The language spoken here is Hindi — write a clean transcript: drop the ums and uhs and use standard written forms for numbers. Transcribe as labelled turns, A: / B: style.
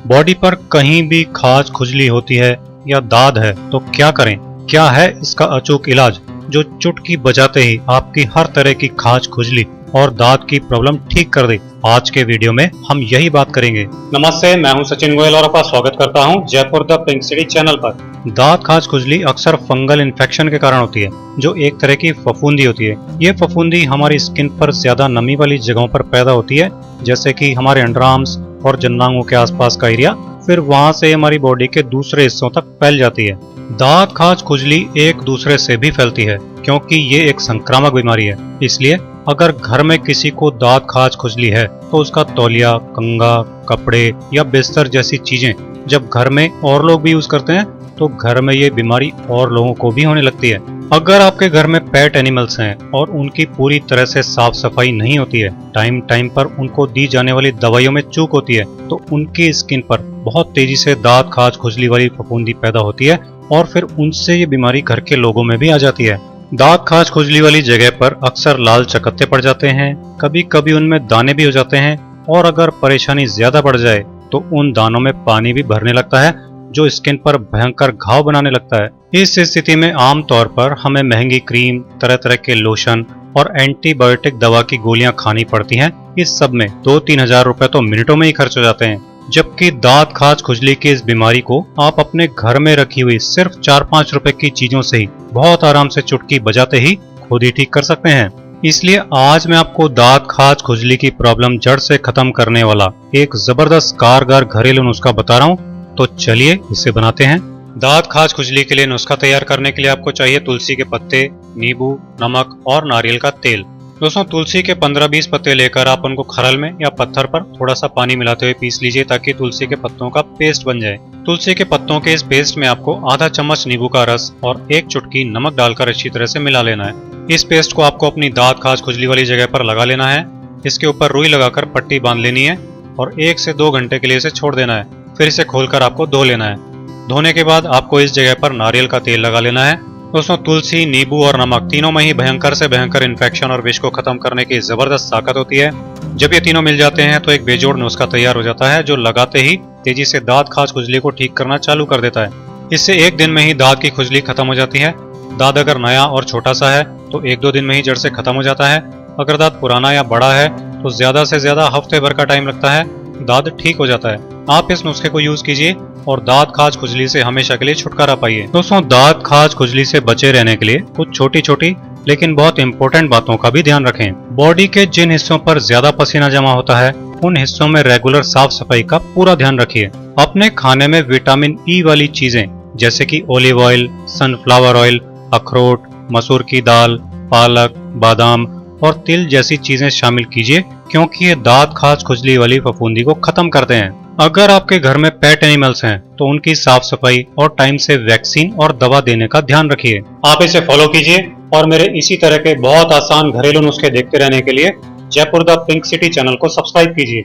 A: बॉडी पर कहीं भी खाज खुजली होती है या दाद है तो क्या करें? क्या है इसका अचूक इलाज जो चुटकी बजाते ही आपकी हर तरह की खाज खुजली और दाद की प्रॉब्लम ठीक कर दे? आज के वीडियो में हम यही बात करेंगे। नमस्ते, मैं हूं सचिन गोयल और आपका स्वागत करता हूं Jaipur the pink city channel पर। दाद खाज खुजली अक्सर फंगल इन्फेक्शन के कारण होती है, जो एक तरह की फफूंदी होती है। ये फफूंदी हमारी स्किन पर ज्यादा नमी वाली जगहों पर पैदा होती है, जैसे कि हमारे अंडरआर्म्स और जन्नांगों के आसपास का एरिया, फिर वहां से हमारी बॉडी के दूसरे हिस्सों तक फैल जाती है। दाद खाज खुजली एक दूसरे से भी फैलती है क्योंकि ये एक संक्रामक बीमारी है। इसलिए अगर घर में किसी को दाद खाज खुजली है तो उसका तौलिया, कंघा, कपड़े या बिस्तर जैसी चीजें जब घर में और लोग भी यूज करते हैं तो घर में ये बीमारी और लोगों को भी होने लगती है। अगर आपके घर में पेट एनिमल्स हैं और उनकी पूरी तरह से साफ सफाई नहीं होती है, टाइम टाइम पर उनको दी जाने वाली दवाइयों में चूक होती है, तो उनकी स्किन पर बहुत तेजी से दाद खाज खुजली वाली फफूंदी पैदा होती है और फिर उनसे ये बीमारी घर के लोगों में भी आ जाती है। दाद खाज खुजली वाली जगह पर अक्सर लाल चकत्ते पड़ जाते हैं, कभी कभी उनमें दाने भी हो जाते हैं और अगर परेशानी ज्यादा बढ़ जाए तो उन दानों में पानी भी भरने लगता है जो स्किन पर भयंकर घाव बनाने लगता है। इस स्थिति में आमतौर पर हमें महंगी क्रीम, तरह तरह के लोशन और एंटीबायोटिक दवा की गोलियां खानी पड़ती हैं। इस सब में 2-3 हजार रुपए तो मिनटों में ही खर्च हो जाते हैं, जबकि दाद खाज खुजली की इस बीमारी को आप अपने घर में रखी हुई सिर्फ 4-5 रुपए की चीजों से ही बहुत आराम से चुटकी बजाते ही खुद ही ठीक कर सकते हैं। इसलिए आज मैं आपको दाद खाज खुजली की प्रॉब्लम जड़ से खत्म करने वाला एक जबरदस्त कारगर घरेलू नुस्खा बता रहा हूँ, तो चलिए इसे बनाते हैं। दाद खाज खुजली के लिए नुस्खा तैयार करने के लिए आपको चाहिए तुलसी के पत्ते, नींबू, नमक और नारियल का तेल। दोस्तों, तुलसी के 15-20 पत्ते लेकर आप उनको खरल में या पत्थर पर थोड़ा सा पानी मिलाते हुए पीस लीजिए ताकि तुलसी के पत्तों का पेस्ट बन जाए। तुलसी के पत्तों के इस पेस्ट में आपको आधा चम्मच नींबू का रस और 1 चुटकी नमक डालकर अच्छी तरह से मिला लेना है। इस पेस्ट को आपको अपनी दाद खाज खुजली वाली जगह पर लगा लेना है। इसके ऊपर रुई लगाकर पट्टी बांध लेनी है और 1 से 2 घंटे के लिए इसे छोड़ देना है। फिर इसे खोलकर आपको धो लेना है। धोने के बाद आपको इस जगह पर नारियल का तेल लगा लेना है। दोस्तों, तुलसी, नींबू और नमक तीनों में ही भयंकर से भयंकर इन्फेक्शन और विष को खत्म करने की जबरदस्त ताकत होती है। जब ये तीनों मिल जाते हैं तो एक बेजोड़ नुस्खा तैयार हो जाता है जो लगाते ही तेजी से दाद खाज खुजली को ठीक करना चालू कर देता है। इससे 1 दिन में ही दाद की खुजली खत्म हो जाती है। दाद अगर नया और छोटा सा है तो 1-2 दिन में ही जड़ से खत्म हो जाता है। अगर दाद पुराना या बड़ा है तो ज्यादा से ज्यादा हफ्ते भर का टाइम लगता है, दाद ठीक हो जाता है। आप इस नुस्खे को यूज कीजिए और दाद खाज खुजली से हमेशा के लिए छुटकारा पाइए। दोस्तों, दाद खाज खुजली से बचे रहने के लिए कुछ छोटी छोटी लेकिन बहुत इंपॉर्टेंट बातों का भी ध्यान रखें। बॉडी के जिन हिस्सों पर ज्यादा पसीना जमा होता है उन हिस्सों में रेगुलर साफ सफाई का पूरा ध्यान रखिए। अपने खाने में विटामिन ई वाली चीजें जैसे कि ऑलिव ऑयल, सनफ्लावर ऑयल, अखरोट, मसूर की दाल, पालक, बादाम और तिल जैसी चीजें शामिल कीजिए क्योंकि ये दाद खाज खुजली वाली फफूंदी को खत्म करते हैं। अगर आपके घर में पेट एनिमल्स हैं तो उनकी साफ सफाई और टाइम से वैक्सीन और दवा देने का ध्यान रखिए। आप इसे फॉलो कीजिए और मेरे इसी तरह के बहुत आसान घरेलू नुस्खे देखते रहने के लिए Jaipur the pink city channel को सब्सक्राइब कीजिए।